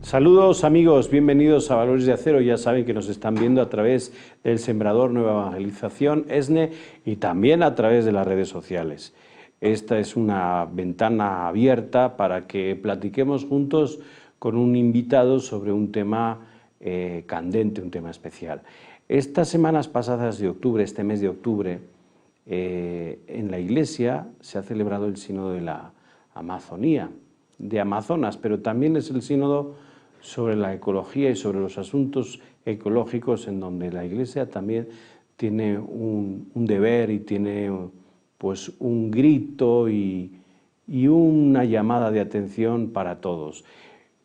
Saludos amigos, bienvenidos a Valores de Acero. Ya saben que nos están viendo a través del Sembrador Nueva Evangelización, ESNE, y también a través de las redes sociales. Esta es una ventana abierta para que platiquemos juntos con un invitado sobre un tema candente, un tema especial. Estas semanas pasadas de octubre, este mes de octubre, en la Iglesia se ha celebrado el Sínodo de la Amazonía, de Amazonas, pero también es el Sínodo sobre la ecología y sobre los asuntos ecológicos, en donde la Iglesia también tiene un deber y tiene pues un grito y una llamada de atención para todos.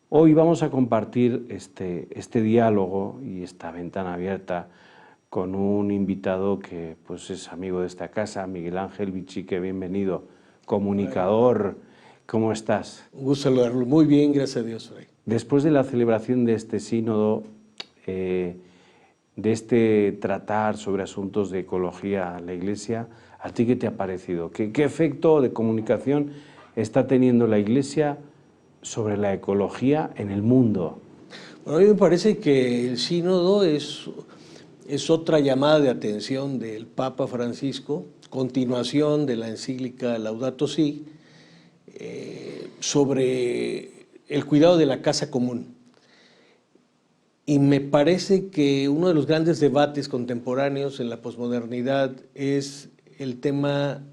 Hoy vamos a compartir este diálogo y esta ventana abierta con un invitado que pues es amigo de esta casa, Miguel Ángel Bichique. Bienvenido, comunicador. ¿Cómo estás? Un gusto saludarlo. Muy bien, gracias a Dios, Fray. Después de la celebración de este sínodo, de este tratar sobre asuntos de ecología a la Iglesia, ¿a ti qué te ha parecido? ¿Qué efecto de comunicación está teniendo la Iglesia sobre la ecología en el mundo? Bueno, a mí me parece que el sínodo es otra llamada de atención del Papa Francisco, continuación de la encíclica Laudato Si, sobre el cuidado de la casa común. Y me parece que uno de los grandes debates contemporáneos en la posmodernidad es el tema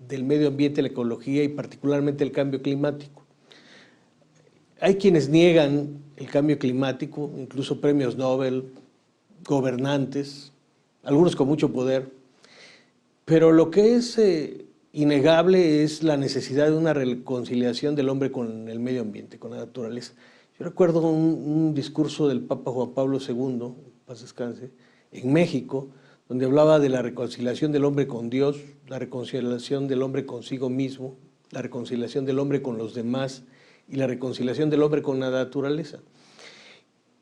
del medio ambiente, la ecología y particularmente el cambio climático. Hay quienes niegan el cambio climático, incluso premios Nobel, gobernantes, algunos con mucho poder, pero lo que es innegable es la necesidad de una reconciliación del hombre con el medio ambiente, con la naturaleza. Yo recuerdo un discurso del Papa Juan Pablo II, paz descanse, en México, donde hablaba de la reconciliación del hombre con Dios, la reconciliación del hombre consigo mismo, la reconciliación del hombre con los demás y la reconciliación del hombre con la naturaleza.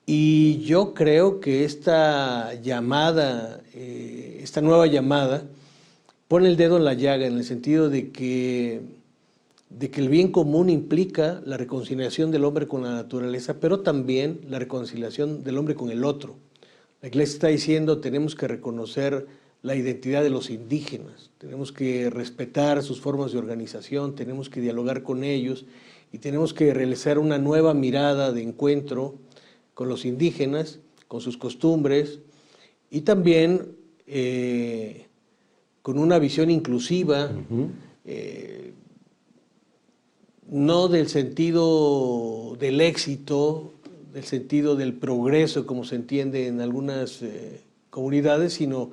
Y yo creo que esta llamada, esta nueva llamada, pone el dedo en la llaga en el sentido de que el bien común implica la reconciliación del hombre con la naturaleza, pero también la reconciliación del hombre con el otro. La Iglesia está diciendo tenemos que reconocer la identidad de los indígenas, tenemos que respetar sus formas de organización, tenemos que dialogar con ellos y tenemos que realizar una nueva mirada de encuentro con los indígenas, con sus costumbres y también con una visión inclusiva, no del sentido del éxito, del sentido del progreso, como se entiende en algunas comunidades, sino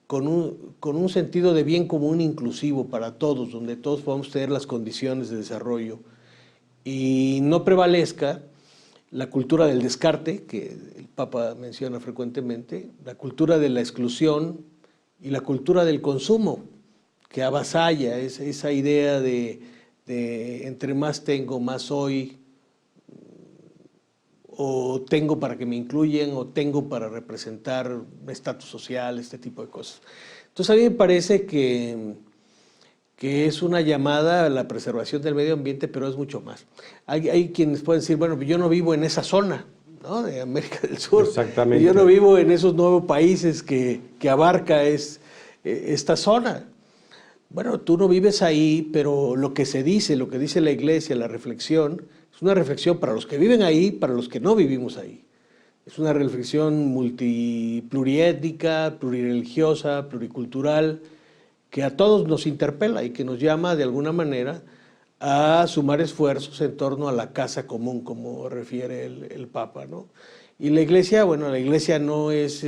con un sentido de bien común inclusivo para todos, donde todos podamos tener las condiciones de desarrollo y no prevalezca la cultura del descarte, que el Papa menciona frecuentemente, la cultura de la exclusión y la cultura del consumo, que avasalla esa idea de entre más tengo, más soy, o tengo para que me incluyan, o tengo para representar estatus social, este tipo de cosas. Entonces a mí me parece que es una llamada a la preservación del medio ambiente, pero es mucho más. Hay quienes pueden decir, bueno, yo no vivo en esa zona, ¿no?, de América del Sur. Exactamente. Yo no vivo en esos 9 países que abarca esta zona. Bueno, tú no vives ahí, pero lo que se dice, lo que dice la Iglesia, la reflexión, es una reflexión para los que viven ahí, para los que no vivimos ahí. Es una reflexión pluriétnica, plurireligiosa, pluricultural, que a todos nos interpela y que nos llama de alguna manera a sumar esfuerzos en torno a la casa común, como refiere el Papa, ¿no? Y la Iglesia, bueno, la Iglesia no es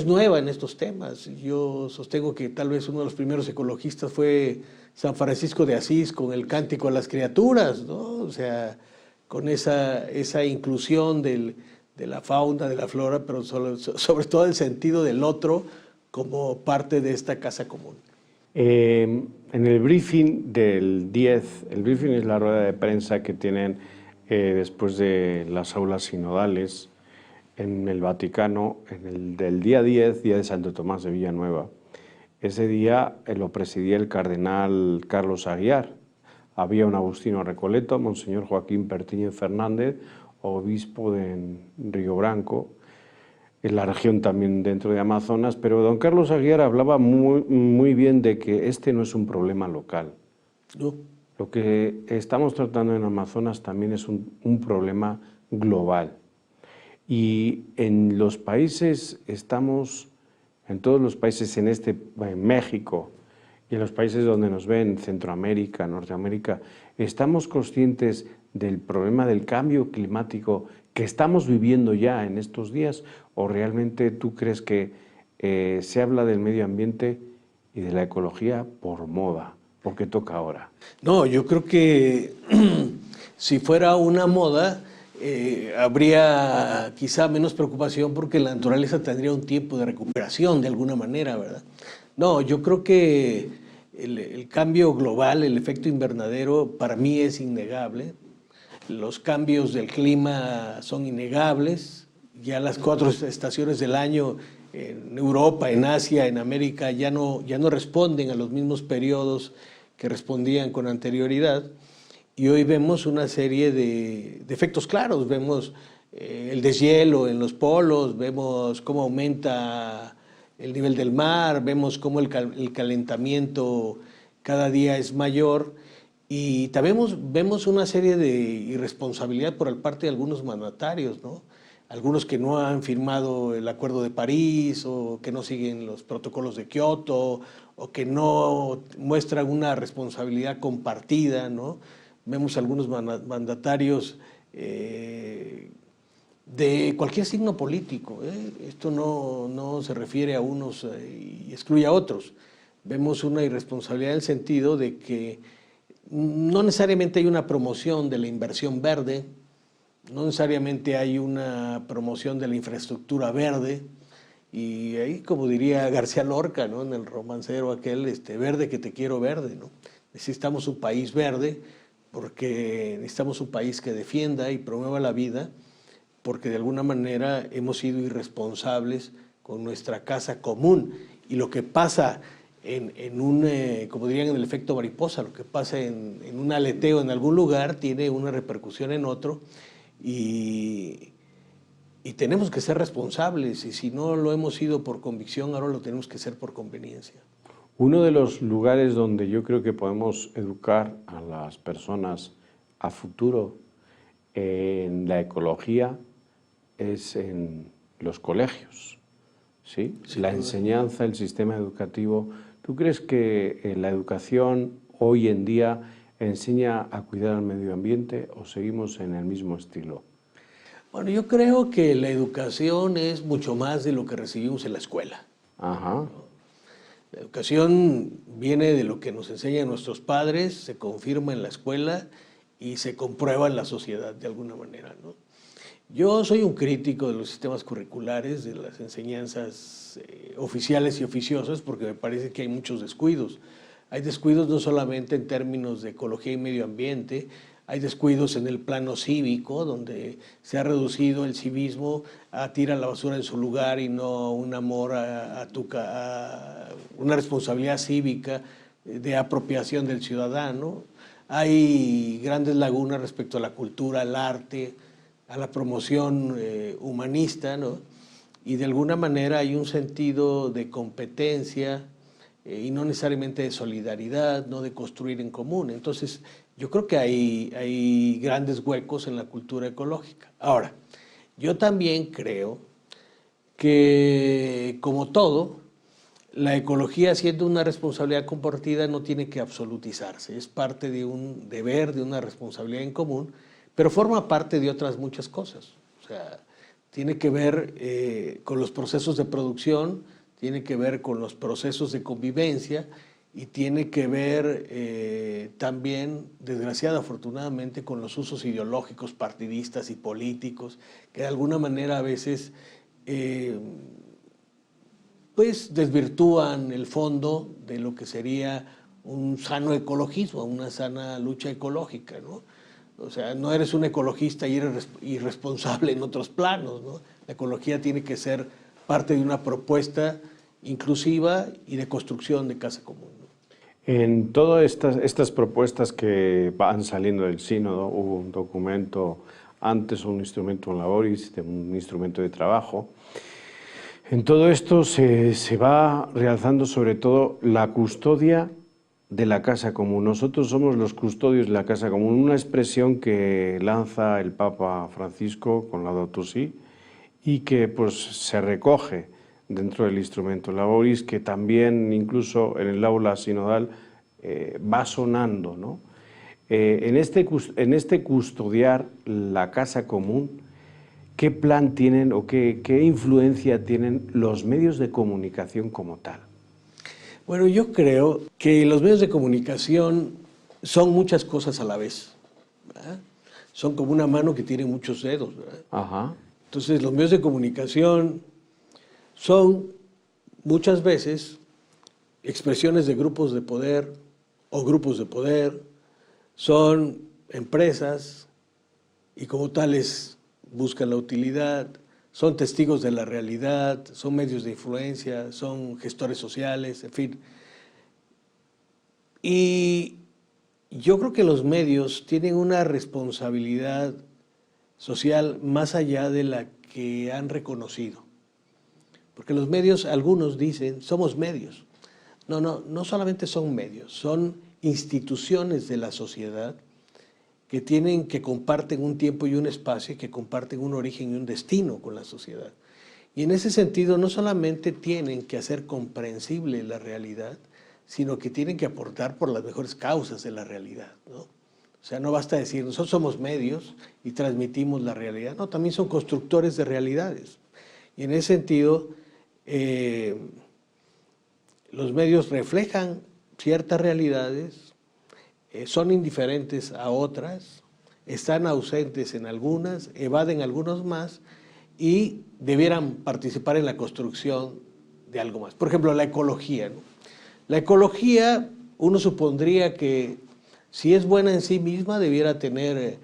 nueva en estos temas. Yo sostengo que tal vez uno de los primeros ecologistas fue San Francisco de Asís con el Cántico a las Criaturas, ¿no? O sea, con esa inclusión de la fauna, de la flora, pero sobre todo el sentido del otro como parte de esta casa común. En el briefing del 10, el briefing es la rueda de prensa que tienen después de las aulas sinodales en el Vaticano, del día 10, día de Santo Tomás de Villanueva. Ese día lo presidía el cardenal Carlos Aguiar. Había un Agustino Recoleto, Monseñor Joaquín Pertíñez Fernández, obispo de Río Branco, en la región también dentro de Amazonas, pero don Carlos Aguiar hablaba muy bien de que este no es un problema local. No. Lo que estamos tratando en Amazonas también es un problema global. Y en los países en todos los países en México y en los países donde nos ven, Centroamérica, Norteamérica, estamos conscientes del problema del cambio climático que estamos viviendo ya en estos días, o realmente tú crees que se habla del medio ambiente y de la ecología por moda, porque toca ahora? No, yo creo que si fuera una moda, habría quizá menos preocupación porque la naturaleza tendría un tiempo de recuperación de alguna manera, ¿verdad? No, yo creo que el cambio global, el efecto invernadero, para mí es innegable. Los cambios del clima son innegables. Ya las 4 estaciones del año en Europa, en Asia, en América, ya no responden a los mismos periodos que respondían con anterioridad. Y hoy vemos una serie de efectos claros. Vemos el deshielo en los polos, vemos cómo aumenta el nivel del mar, vemos cómo el calentamiento cada día es mayor. Y también vemos una serie de irresponsabilidad por parte de algunos mandatarios, ¿no? Algunos que no han firmado el Acuerdo de París o que no siguen los protocolos de Kioto o que no muestran una responsabilidad compartida, ¿no? Vemos algunos mandatarios de cualquier signo político, ¿eh? Esto no se refiere a unos y excluye a otros. Vemos una irresponsabilidad en el sentido de que no necesariamente hay una promoción de la inversión verde, no necesariamente hay una promoción de la infraestructura verde, y ahí, como diría García Lorca, ¿no?, en el romancero aquel, verde que te quiero verde, ¿no? Necesitamos un país verde porque necesitamos un país que defienda y promueva la vida, porque de alguna manera hemos sido irresponsables con nuestra casa común. Y lo que pasa como dirían en el efecto mariposa, lo que pasa en un aleteo en algún lugar tiene una repercusión en otro, y tenemos que ser responsables, y si no lo hemos sido por convicción, ahora lo tenemos que ser por conveniencia. Uno de los lugares donde yo creo que podemos educar a las personas a futuro en la ecología es en los colegios, ¿sí? Sí, la enseñanza, el sistema educativo. ¿Tú crees que la educación hoy en día enseña a cuidar al medio ambiente o seguimos en el mismo estilo? Bueno, yo creo que la educación es mucho más de lo que recibimos en la escuela. Ajá. La educación viene de lo que nos enseñan nuestros padres, se confirma en la escuela y se comprueba en la sociedad de alguna manera, ¿no? Yo soy un crítico de los sistemas curriculares, de las enseñanzas oficiales y oficiosas, porque me parece que hay muchos descuidos. Hay descuidos no solamente en términos de ecología y medio ambiente, hay descuidos en el plano cívico, donde se ha reducido el civismo a tirar la basura en su lugar y no un amor a una responsabilidad cívica de apropiación del ciudadano. Hay grandes lagunas respecto a la cultura, al arte, a la promoción humanista, ¿no? Y de alguna manera hay un sentido de competencia y no necesariamente de solidaridad, no de construir en común. Entonces, yo creo que hay grandes huecos en la cultura ecológica. Ahora, yo también creo que, como todo, la ecología, siendo una responsabilidad compartida, no tiene que absolutizarse. Es parte de un deber, de una responsabilidad en común, pero forma parte de otras muchas cosas. O sea, tiene que ver con los procesos de producción, tiene que ver con los procesos de convivencia y tiene que ver también, desgraciadamente, afortunadamente, con los usos ideológicos, partidistas y políticos, que de alguna manera a veces pues desvirtúan el fondo de lo que sería un sano ecologismo, una sana lucha ecológica, ¿no? O sea, no eres un ecologista y eres irresponsable en otros planos, ¿no? La ecología tiene que ser parte de una propuesta inclusiva y de construcción de casa común, ¿no? En todas estas propuestas que van saliendo del sínodo, hubo un documento antes un instrumentum laboris, un instrumento de trabajo. En todo esto se va realzando sobre todo la custodia de la casa común. Nosotros somos los custodios de la casa común, una expresión que lanza el Papa Francisco con Laudato Si y que pues se recoge dentro del instrumento laboris, que también incluso en el aula sinodal va sonando, ¿no? En este custodiar la casa común, ¿qué plan tienen o qué influencia tienen los medios de comunicación como tal? Bueno, yo creo que los medios de comunicación son muchas cosas a la vez, ¿verdad? Son como una mano que tiene muchos dedos, ¿verdad? Ajá. Entonces, los medios de comunicación son muchas veces expresiones de grupos de poder o grupos de poder, son empresas y como tales buscan la utilidad, son testigos de la realidad, son medios de influencia, son gestores sociales, en fin. Y yo creo que los medios tienen una responsabilidad social más allá de la que han reconocido. Porque los medios, algunos dicen, somos medios. No solamente son medios, son instituciones de la sociedad que comparten un tiempo y un espacio y que comparten un origen y un destino con la sociedad. Y en ese sentido no solamente tienen que hacer comprensible la realidad, sino que tienen que aportar por las mejores causas de la realidad, ¿no? O sea, no basta decir, nosotros somos medios y transmitimos la realidad. No, también son constructores de realidades. Y en ese sentido, los medios reflejan ciertas realidades, son indiferentes a otras, están ausentes en algunas, evaden algunos más y debieran participar en la construcción de algo más. Por ejemplo, la ecología, ¿no? La ecología, uno supondría que si es buena en sí misma, debiera tener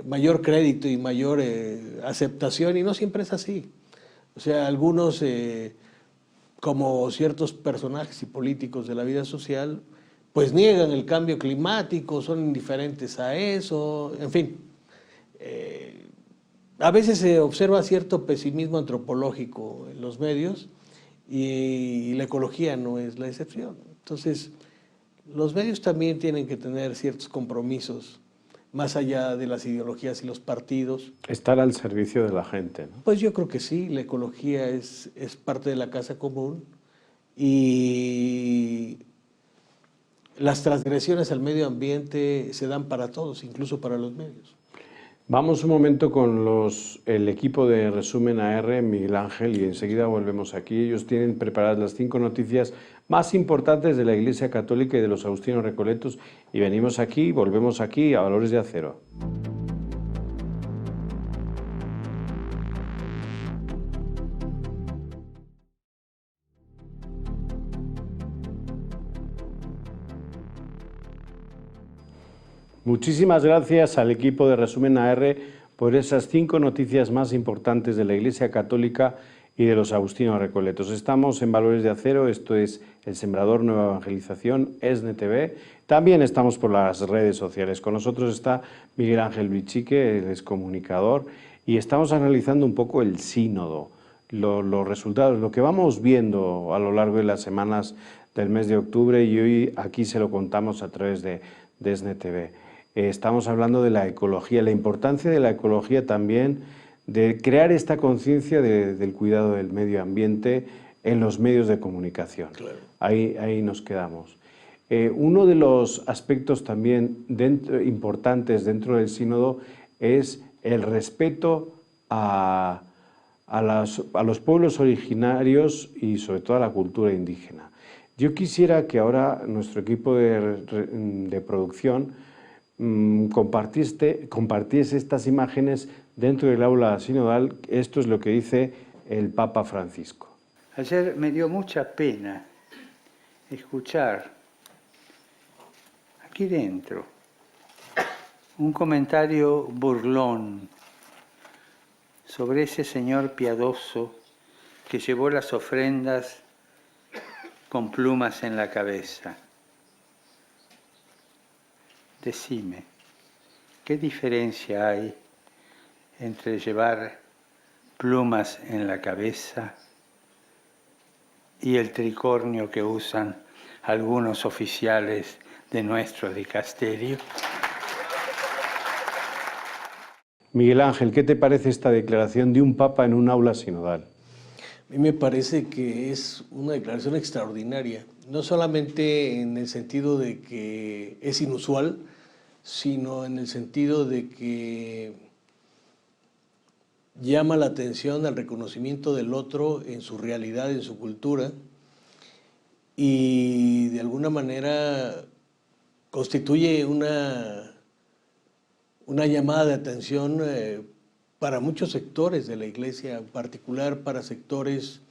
mayor crédito y mayor aceptación, y no siempre es así. O sea, algunos, como ciertos personajes y políticos de la vida social, pues niegan el cambio climático, son indiferentes a eso, en fin. A veces se observa cierto pesimismo antropológico en los medios y la ecología no es la excepción. Entonces, los medios también tienen que tener ciertos compromisos más allá de las ideologías y los partidos. Estar al servicio de la gente, ¿no? Pues yo creo que sí, la ecología es parte de la casa común y las transgresiones al medio ambiente se dan para todos, incluso para los medios. Vamos un momento con el equipo de Resumen AR, Miguel Ángel, y enseguida volvemos aquí. Ellos tienen preparadas las 5 noticias más importantes de la Iglesia Católica y de los Agustinos Recoletos, y venimos aquí, volvemos aquí a Valores de Acero. Muchísimas gracias al equipo de Resumen AR por esas 5 noticias más importantes de la Iglesia Católica y de los Agustinos Recoletos. Estamos en Valores de Acero, esto es El Sembrador, Nueva Evangelización, ESNE TV. También estamos por las redes sociales. Con nosotros está Miguel Ángel Bichique, él es comunicador, y estamos analizando un poco el sínodo, los resultados, lo que vamos viendo a lo largo de las semanas del mes de octubre, y hoy aquí se lo contamos a través de ESNE TV. Estamos hablando de la ecología, la importancia de la ecología también, de crear esta conciencia del cuidado del medio ambiente en los medios de comunicación. Claro. Ahí nos quedamos. Uno de los aspectos también importantes dentro del sínodo es el respeto a los pueblos originarios y sobre todo a la cultura indígena. Yo quisiera que ahora nuestro equipo de producción compartiese estas imágenes dentro del aula sinodal. Esto es lo que dice el Papa Francisco. Ayer me dio mucha pena escuchar aquí dentro un comentario burlón sobre ese señor piadoso que llevó las ofrendas con plumas en la cabeza. Decime, ¿qué diferencia hay entre llevar plumas en la cabeza y el tricornio que usan algunos oficiales de nuestro dicasterio. Miguel Ángel, ¿qué te parece esta declaración de un papa en un aula sinodal? A mí me parece que es una declaración extraordinaria, no solamente en el sentido de que es inusual, sino en el sentido de que llama la atención al reconocimiento del otro en su realidad, en su cultura, y de alguna manera constituye una llamada de atención para muchos sectores de la Iglesia, en particular para sectores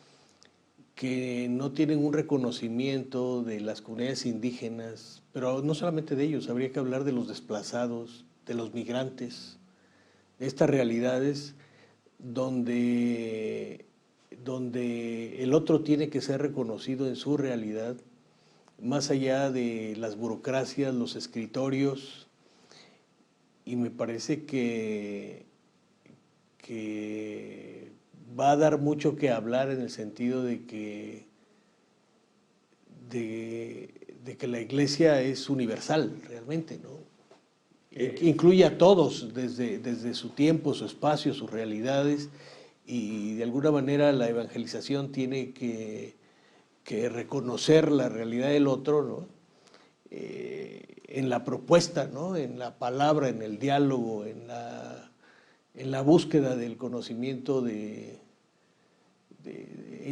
que no tienen un reconocimiento de las comunidades indígenas, pero no solamente de ellos, habría que hablar de los desplazados, de los migrantes, de estas realidades donde el otro tiene que ser reconocido en su realidad, más allá de las burocracias, los escritorios, y me parece que va a dar mucho que hablar en el sentido de que la Iglesia es universal realmente, ¿no? Incluye a todos desde su tiempo, su espacio, sus realidades, y de alguna manera la evangelización tiene que reconocer la realidad del otro, ¿no? En la propuesta, ¿no? En la palabra, en el diálogo, en la búsqueda del conocimiento, en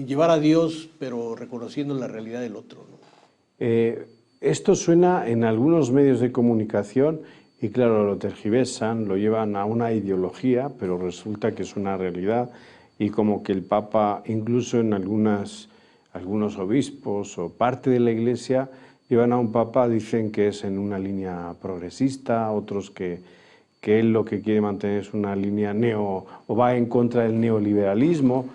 llevar a Dios, pero reconociendo la realidad del otro, ¿no? Esto suena en algunos medios de comunicación y claro, lo tergiversan, lo llevan a una ideología, pero resulta que es una realidad y como que el Papa, incluso en algunos obispos o parte de la Iglesia, llevan a un Papa, dicen que es en una línea progresista, otros que él lo que quiere mantener es una línea o va en contra del neoliberalismo.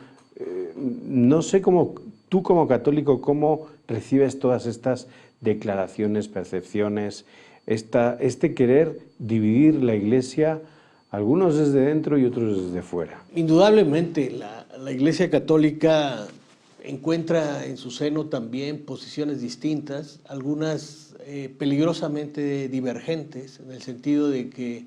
No sé cómo, tú como católico, cómo recibes todas estas declaraciones, percepciones, este querer dividir la Iglesia, algunos desde dentro y otros desde fuera. Indudablemente, la Iglesia Católica encuentra en su seno también posiciones distintas, algunas peligrosamente divergentes, en el sentido de que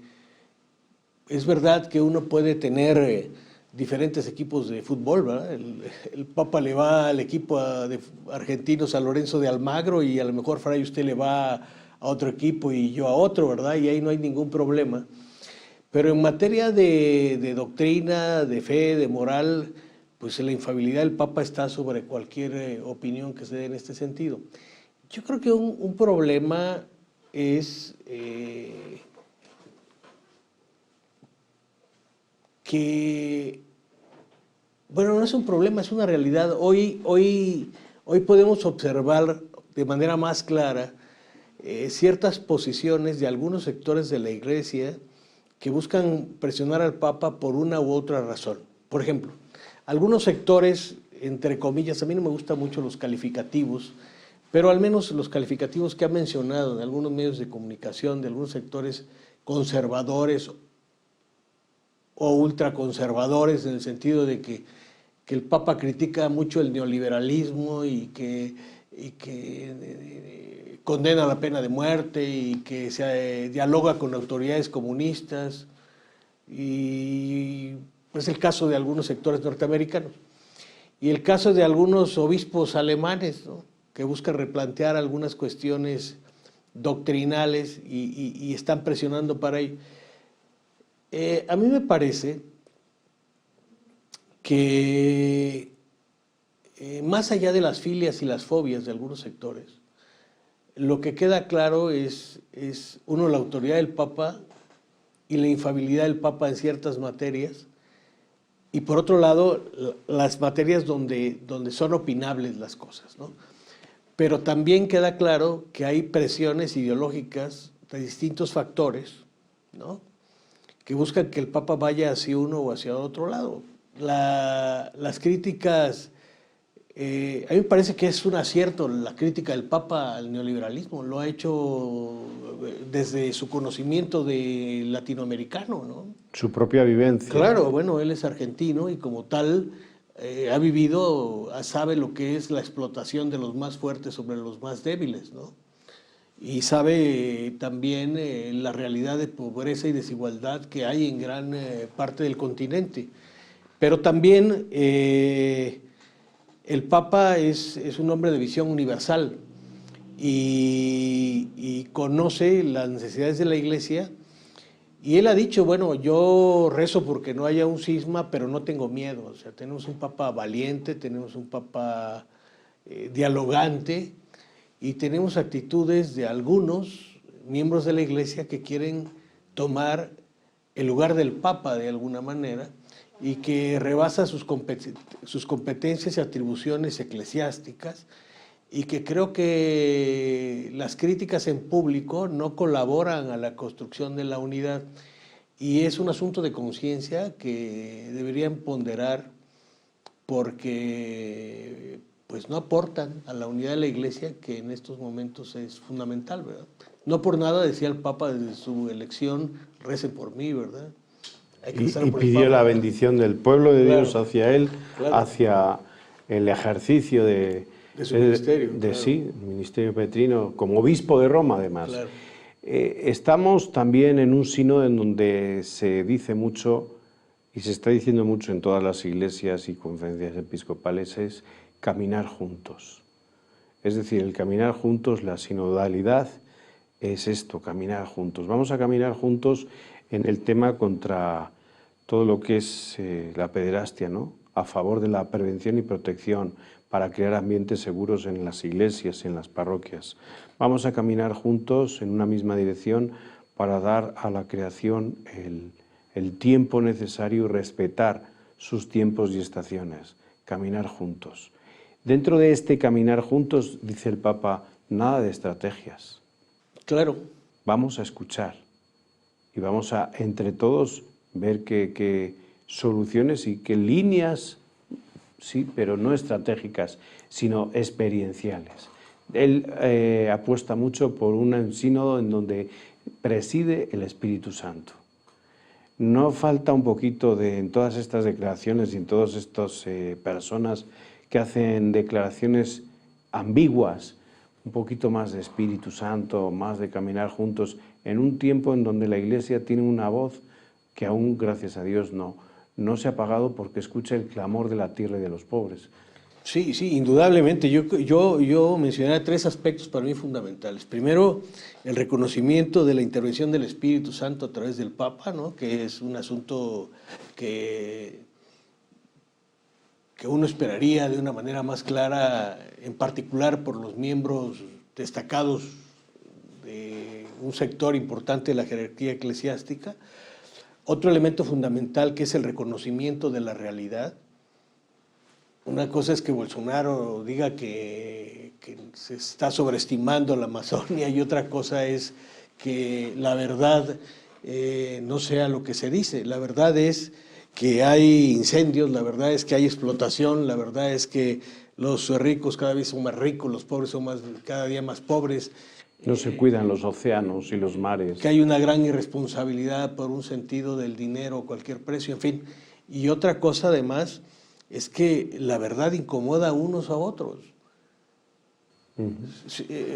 es verdad que uno puede tener diferentes equipos de fútbol, ¿verdad? El Papa le va al equipo de argentino San Lorenzo de Almagro y a lo mejor, Fray, usted le va a otro equipo y yo a otro, ¿verdad? Y ahí no hay ningún problema. Pero en materia de doctrina, de fe, de moral, pues la infalibilidad del Papa está sobre cualquier opinión que se dé en este sentido. Yo creo que un problema es que, bueno, no es un problema, es una realidad. Hoy podemos observar de manera más clara ciertas posiciones de algunos sectores de la Iglesia que buscan presionar al Papa por una u otra razón. Por ejemplo, algunos sectores, entre comillas, a mí no me gustan mucho los calificativos, pero al menos los calificativos que ha mencionado en algunos medios de comunicación, de algunos sectores conservadores o ultraconservadores, en el sentido de que el Papa critica mucho el neoliberalismo y que condena la pena de muerte y que se dialoga con autoridades comunistas, y es el caso de algunos sectores norteamericanos y el caso de algunos obispos alemanes, ¿no? Que buscan replantear algunas cuestiones doctrinales y están presionando para ello. A mí me parece que más allá de las filias y las fobias de algunos sectores, lo que queda claro es uno, la autoridad del Papa y la infalibilidad del Papa en ciertas materias, y por otro lado, las materias donde son opinables las cosas, ¿no? Pero también queda claro que hay presiones ideológicas de distintos factores, ¿no? Que buscan que el Papa vaya hacia uno o hacia otro lado. Las críticas A mí me parece que es un acierto la crítica del Papa al neoliberalismo. Lo ha hecho desde su conocimiento de latinoamericano, ¿no? Su propia vivencia. Claro, bueno, él es argentino y como tal ha vivido, sabe lo que es la explotación de los más fuertes sobre los más débiles, ¿no? Y sabe también la realidad de pobreza y desigualdad que hay en gran parte del continente. Pero también el Papa es un hombre de visión universal y conoce las necesidades de la Iglesia. Y él ha dicho, bueno, yo rezo porque no haya un cisma, pero no tengo miedo. O sea, tenemos un Papa valiente, tenemos un Papa dialogante y tenemos actitudes de algunos miembros de la Iglesia que quieren tomar el lugar del Papa de alguna manera y que rebasa sus competencias y atribuciones eclesiásticas, y que creo que las críticas en público no colaboran a la construcción de la unidad, y es un asunto de conciencia que deberían ponderar porque pues no aportan a la unidad de la Iglesia, que en estos momentos es fundamental, ¿verdad? No por nada decía el Papa desde su elección, recen por mí, ¿verdad? Hay que rezar Y por el pidió Papa, la ¿verdad? bendición del pueblo de Dios Claro, hacia él, claro. hacia el ejercicio De su ministerio, claro. sí, el ministerio petrino, como obispo de Roma además. Claro. Estamos también en un sínodo en donde se dice mucho, y se está diciendo mucho en todas las iglesias y conferencias episcopales, es caminar juntos. Es decir, el caminar juntos, la sinodalidad, es esto, caminar juntos. Vamos a caminar juntos en el tema contra todo lo que es la pederastia, ¿no? A favor de la prevención y protección, para crear ambientes seguros en las iglesias, en las parroquias. Vamos a caminar juntos en una misma dirección para dar a la creación el tiempo necesario y respetar sus tiempos y estaciones. Caminar juntos. Dentro de este caminar juntos, dice el Papa, nada de estrategias. Claro. Vamos a escuchar y vamos a, entre todos, ver qué soluciones y qué líneas, sí, pero no estratégicas, sino experienciales. Él apuesta mucho por un sínodo en donde preside el Espíritu Santo. No falta un poquito en todas estas declaraciones y en todas estas personas que hacen declaraciones ambiguas, un poquito más de Espíritu Santo, más de caminar juntos, en un tiempo en donde la Iglesia tiene una voz que aún, gracias a Dios, no se ha apagado, porque escucha el clamor de la tierra y de los pobres. Sí, sí, indudablemente. Yo mencionaré 3 aspectos para mí fundamentales. Primero, el reconocimiento de la intervención del Espíritu Santo a través del Papa, ¿no? Que es un asunto que uno esperaría de una manera más clara, en particular por los miembros destacados de un sector importante de la jerarquía eclesiástica. Otro elemento fundamental, que es el reconocimiento de la realidad. Una cosa es que Bolsonaro diga que se está sobreestimando la Amazonia, y otra cosa es que la verdad no sea lo que se dice. La verdad es que hay incendios, la verdad es que hay explotación, la verdad es que los ricos cada vez son más ricos, los pobres son cada día más pobres. No se cuidan los océanos y los mares. Que hay una gran irresponsabilidad por un sentido del dinero a cualquier precio, en fin. Y otra cosa además es que la verdad incomoda a unos a otros.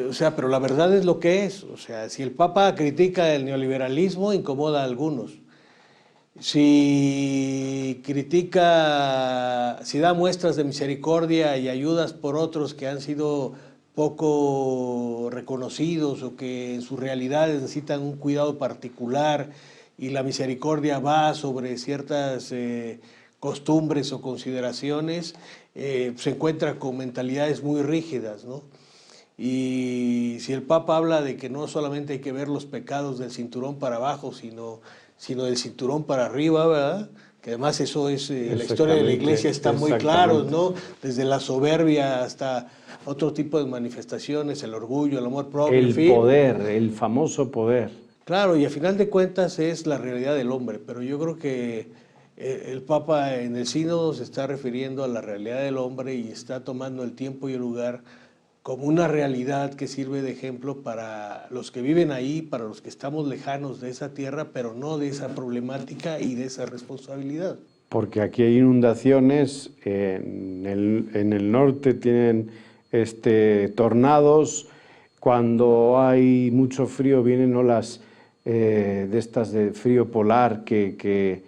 O sea, pero la verdad es lo que es. O sea, si el Papa critica el neoliberalismo, incomoda a algunos. Si da muestras de misericordia y ayudas por otros que han sido poco reconocidos o que en sus realidades necesitan un cuidado particular, y la misericordia va sobre ciertas costumbres o consideraciones, se encuentra con mentalidades muy rígidas, ¿no? Y si el Papa habla de que no solamente hay que ver los pecados del cinturón para abajo, sino del cinturón para arriba, ¿verdad? Que además eso es, la historia de la Iglesia está muy claro, ¿no? Desde la soberbia hasta otro tipo de manifestaciones, el orgullo, el amor propio, el en fin. poder, el famoso poder. Claro, y a final de cuentas es la realidad del hombre, pero yo creo que El Papa en el sínodo se está refiriendo a la realidad del hombre y está tomando el tiempo y el lugar como una realidad que sirve de ejemplo para los que viven ahí, para los que estamos lejanos de esa tierra, pero no de esa problemática y de esa responsabilidad. Porque aquí hay inundaciones, en el norte tienen tornados, cuando hay mucho frío vienen olas de estas de frío polar que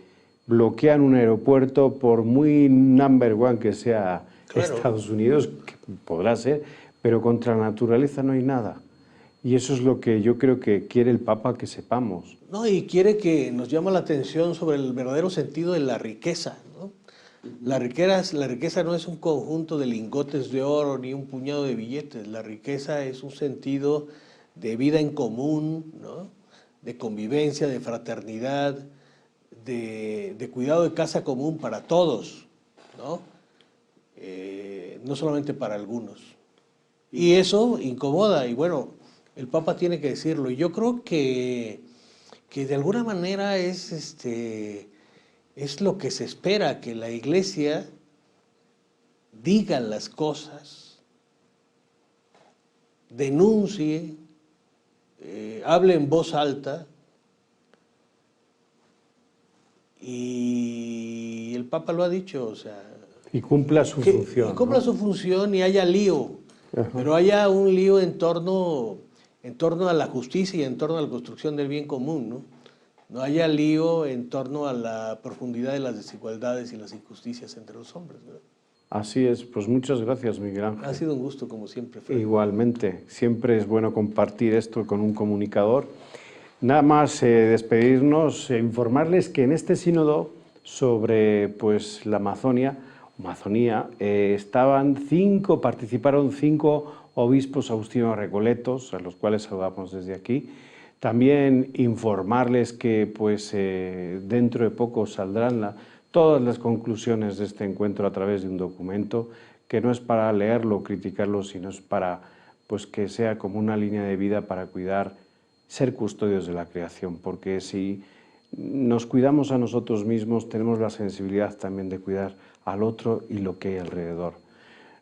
bloquean un aeropuerto, por muy number one que sea Claro. Estados Unidos, que podrá ser, pero contra la naturaleza no hay nada. Y eso es lo que yo creo que quiere el Papa que sepamos. No, y quiere que nos llame la atención sobre el verdadero sentido de la riqueza, ¿no? La riqueza no es un conjunto de lingotes de oro ni un puñado de billetes. La riqueza es un sentido de vida en común, ¿no? De convivencia, de fraternidad, de cuidado de casa común para todos, ¿no? No solamente para algunos. Y eso incomoda, y bueno, el Papa tiene que decirlo. Y yo creo que de alguna manera es lo que se espera, que la Iglesia diga las cosas, denuncie, hable en voz alta, y el Papa lo ha dicho, o sea... Y cumpla su función. Y cumpla su función y haya lío, pero haya un lío en torno a la justicia y en torno a la construcción del bien común, ¿no? No haya lío en torno a la profundidad de las desigualdades y las injusticias entre los hombres, ¿verdad? Así es, pues muchas gracias, Miguel Ángel. Ha sido un gusto, como siempre, Fred. Igualmente, siempre es bueno compartir esto con un comunicador. Nada más despedirnos, informarles que en este sínodo sobre pues, la Amazonía, participaron 5 obispos agustinos recoletos, a los cuales saludamos desde aquí. También informarles que pues, dentro de poco saldrán todas las conclusiones de este encuentro a través de un documento que no es para leerlo o criticarlo, sino es para pues, que sea como una línea de vida para cuidar, ser custodios de la creación, porque si nos cuidamos a nosotros mismos, tenemos la sensibilidad también de cuidar al otro y lo que hay alrededor.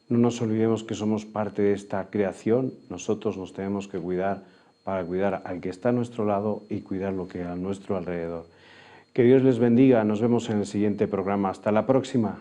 No nos olvidemos que somos parte de esta creación, nosotros nos tenemos que cuidar para cuidar al que está a nuestro lado y cuidar lo que hay a nuestro alrededor. Que Dios les bendiga, nos vemos en el siguiente programa. Hasta la próxima.